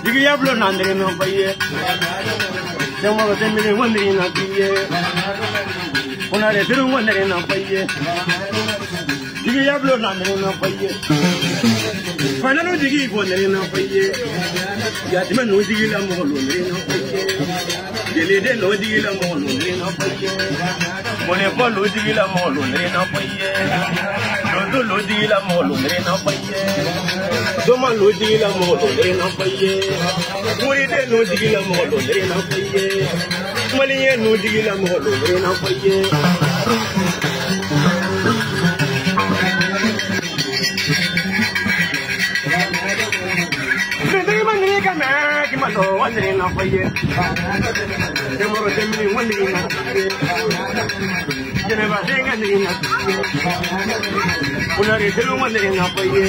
Digi yablo nandere no paye. Jamo temile wondri na piye. Onare tiru wondre na paye. Digi yablo nandere no paye. Fanano digi wondre na paye. Yatima no digi la mo wondre na paye. Delede no digi la mo wondre na paye. Mone po no digi la mo wondre na paye. Rondo lo digi la mo wondre na paye. Doma lo digi la mo wondre na paye. Muride no digi la mo wondre na paye. Maliye no digi la mo wondre na paye. Kimalo wandering na paye. Demoro temini wandering na paye. Jeneva singing na paye. Unari telu wandering na paye.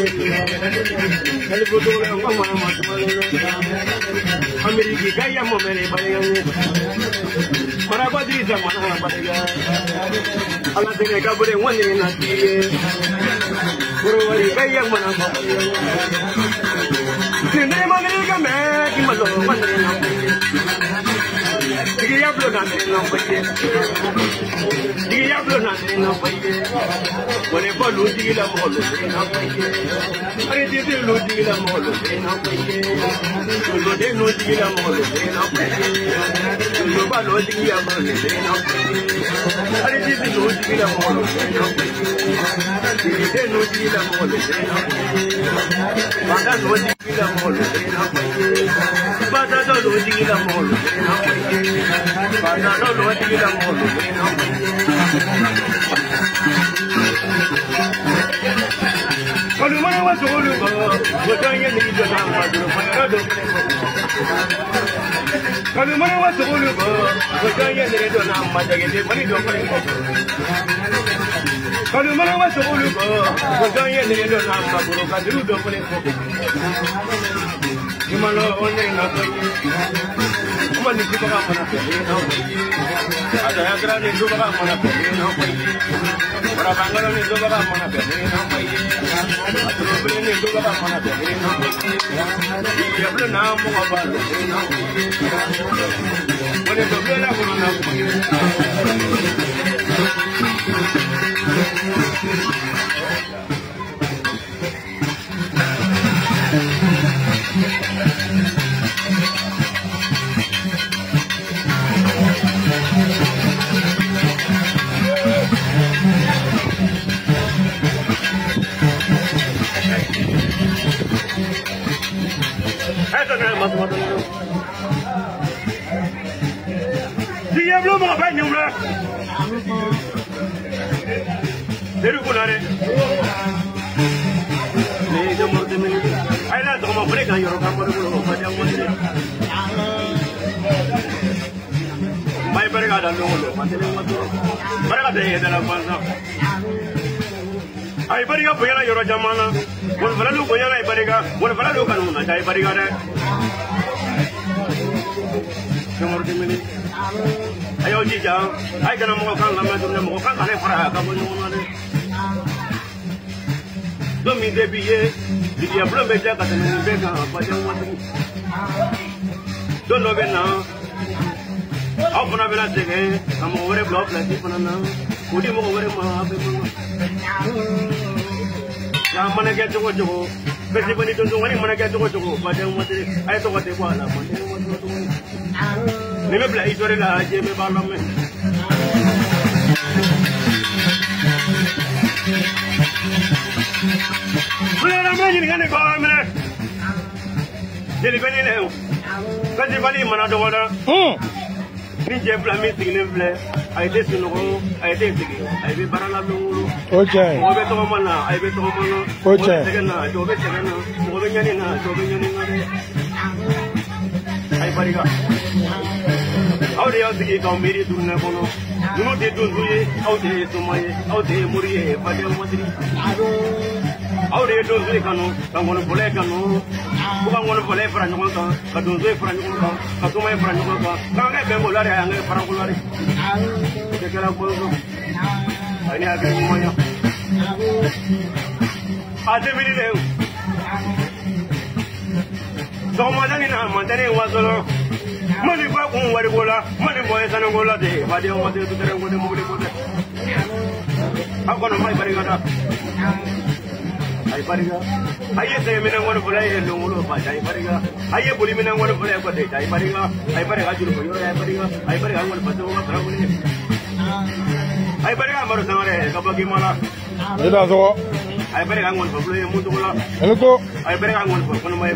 Kalibuto la mama matmalo. Ameriki kaya mo mere paye. Marabadi zamana paye. Ala tene kabure wandering na paye. Kurwari kaya mana paye. Sindre Amerika me kimalo wandering na paye. Digi yablo nandere na paye. Digi yablo nandere na paye. Wone bolu digi la molo na paye. Ari digi lu digi la molo na paye. Lo de no digi la molo na paye. Lo ba lo digi ya molo na paye. Ari digi lu digi la molo na paye. Digi de no digi la molo na paye. Banda no digi la molo na paye. Banda lo digi la molo na paye. Banda lo digi la molo na paye. Kalumana wa solu ba, wajanya ni jana maduro panado. Kalumana wa solu ba, wajanya ni jana madage pani do pani. Kalumana wa solu ba, wajanya ni jana maduro kadru do pani. Himalo onne na paye. Kumani ko ba mana paye na paye. Ada yagra ni do ba mana paye na paye. Para bangalo ni do ba mana paye na paye. Atro ni do ba mana paye na paye. Yablo na mo ba na paye. Mone do bela ko na paye. Diablo mo ba nyumla. Deru kunare. Ni do mo de meni. Ai la do mo break an yoro ka mo do ba ja mo de. Mai berga da lo lo ma de mo do. Berga de da la panza. Ai berga bo yana yoro jamana. Won fala lu bo yana ai berga. Won fala lu kanu na ai berga de. Nomor de meni. Ayo jija, ay kana mo kan la ma do mo kan kale fara ka mo no ne. Do mi de biye, di ya blo be ja ka te no be ka pa je mo tu. Do no be na. Aw fana be na te ke, am mo wore block la ti fana na. Udi mo wore ma be mo. Ya mana ke jogo jogo. Be ti bani do ngani mana ke jogo jogo pa je mo te. Ay to ko te ko ala mo te mo to. Ni me bla isore la je me ballo me. Bla ma ni ngane ko me. Jeli ko ni le. Ko je bali mana do wala. Ni je bla mi tigine bla. Ay de sunu ko, ay de tigi. Ay be barala me wuro. Okay. Mo be to mana, ay be to mana. Okay. Tegena, do be tegena. Mo be nyani na, do be nyani na. Ay bariga. Aure yaw tigi ko meri durne bono. Nuno de dunduye, awde tumaye, awde muriye, bade modri. Aure dunduye kanu, kangono bole kanu. Bukan ngono bole fra nyoko ka, ka dunduye fra nyoko ka, ka tumaye fra nyoko ka. Kange be ngolare ange fra ngolare. Kekela bozo. Ani age moya. Ade miri leu. So Madani was money back on what it was, money boys and Angola day, but they wanted to tell what the movie was. I'm going to my barricada. I say, I want to play and no more, but I put him in and want to play for it. I better you for your I better I want to put over. I better I'm going to go to Mala. I better I want to play a Mutula. I better I want to put my I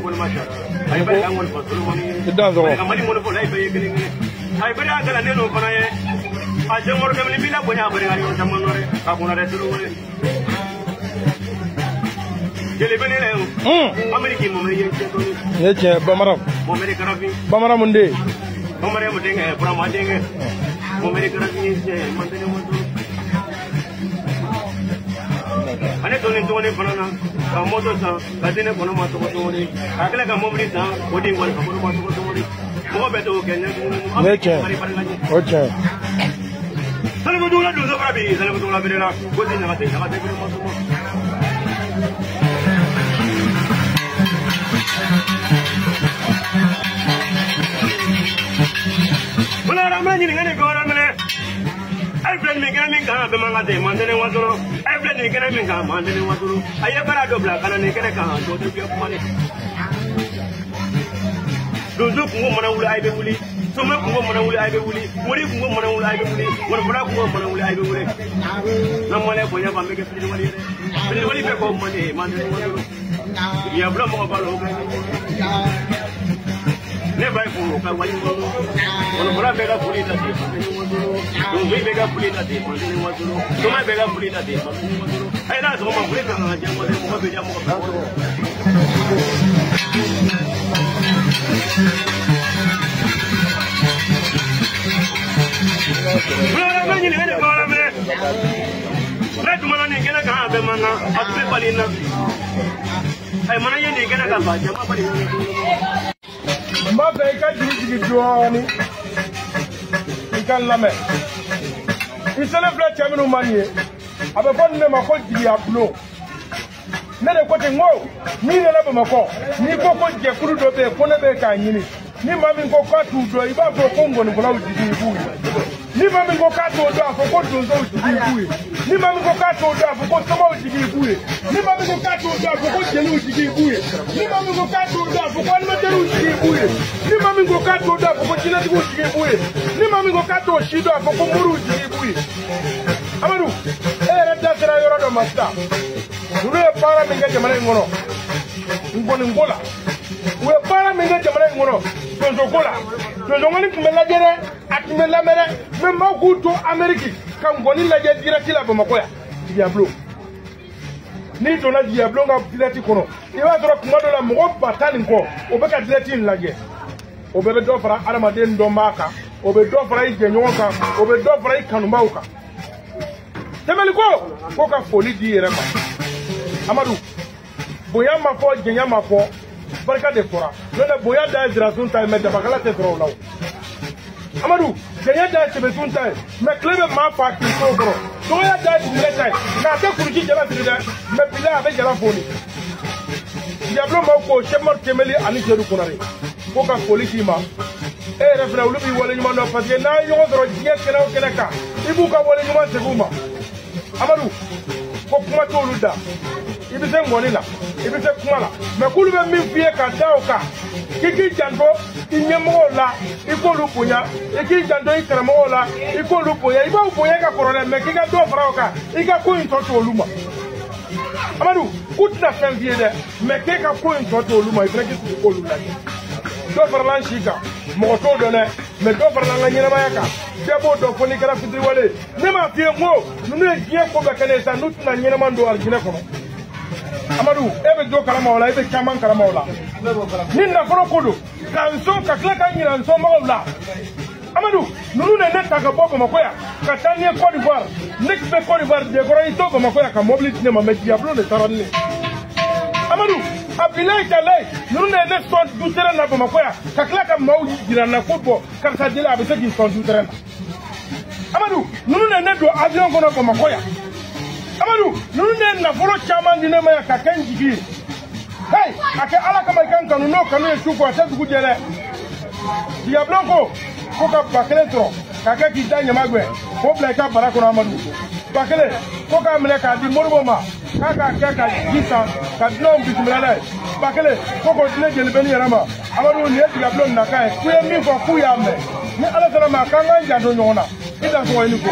better I want to put money. It does all. I'm money for life. I better I got a little for I don't want to live up when I was someone. I want to do it. Bamara Monday. Bamara Monday from Mading. I told him to one banana, a motor, I didn't want to motor. I feel like a movie now, what do you want to motor? More better can you? Okay. Some do not do the rabbits, and I would have been enough. Good enough, I think I'll take it. Well, I'm not getting any good. I blame me, getting me, I'm Monday, was I blame me, getting me, Monday, was I ever had a black and I can account to your money. Do look woman will I be willing. Some woman will I be willing. What if woman will I be willing? What black woman will I be willing? No one ever will make a free money. But you only pay for money, Monday. You have no more about never fool, I want you to know. When I beg a police that day, don't we beg a police that day, what do you want to know? So I beg a police that day, I asked for my police and I just want to be let money get a car, the man, I'm money get a car. Mabeka jiji juani ikanlame isele fla chaminu manie abefon ne mako jiji aplo nene kote ngo ni ne labo mako ni koko je kuru do be ko ne be ka nyini ni mami ngo kwatu do iba fo kongo ni bola jiji ibu ni mami ngo kato do afo ko do zo jiji ibu ni mami ngo kato do afo ko somo jiji ibu ni mami ngo kato do afo ko jenu jiji ibu ni mami ngo kato do afo ko ni materu jiji ibu ni mami ngo kato do afo ko jina dibu jiji ibu ni mami ngo kato shido afo ko muru jiji ibu Amadou era dasera yoro do masta dulu e para minga jamana ngono ngoni ngola we para minga jamana ngono tonzo gola tonzo ngoni kumela jere atimela mere memba kuto Ameriki kan ngoni la je direct la bamakoya Diablo ni to la Diablo nga direct kono e wa dro kuma do la mo batali ko o be ka direct la je o be do fara alama den do maka o be do fara ije nyonka o be do fara kanumba uka temeli ko ka foli di yere ma Amadou boya ma fo genya ma fo barka de fora le boya da izrasun tay me da bakala te tro law Amadou genya da te besun tay me klebe ma fa ki so bro to ya da di le tay na te kurji jala ti da me bila ave jala foni Diablo ma ko chemor temeli ani jeru kunare ko ka foli ki ma e refra ulubi wala nyuma no parce que na yo dro jiye kena o kena ka ibu ka wala nyuma se buma Amadou ko kuma to luda ibi se ngoni la ibi se kuma la me kulu be mi fie ka da o ka kiki jando inyemo la ikolu punya iki jando ikramo la ikolu punya iba punya ka korona me kika do fara o ka ika ko into to luma Amadou kutna janvier de me kika ko into to luma ibreki ku ko lula do fara lan shika mo to do ne me do fara lan nyina ma yaka debo do foni kala fitri wale ne ma fie mo nunu e die ko be kale sa nutu na nyina man do arjina kono Amadou ebe do kala mawla ebe chaman kala mawla nin na foro kodo kanso ka kla ka nyina nso mawla Amadou nunu ne neta ka bobo makoya ka tanye Côte d'Ivoire nek be Côte d'Ivoire de goro ito ko makoya ka mobility ne ma me Diablo ne taranne Amadou abilay talay nunu ne ne son du terrain na makoya ka kla ka mawji dira na football ka sa dila abe se gi son du terrain Amadou nunu ne do avion kono ko makoya Amadou nunu ne na foro chaman dina ma ka kenjigi hey ake ala kama kan kanu no kanu e suko ase dugu jele Diga Blanco ko ka bakele tro ka ke ki tanya magwe ko bla ka bara ko amadu bakele ko ka mele ka di morbo ma ka jisa ka dnom bismillah bakele ko ko dile jele beni yarama amadu ne Diga Blanco na kai ku ye mi ko ku ya me ni ala sala ma kan nganja do nyona ida ko ni ko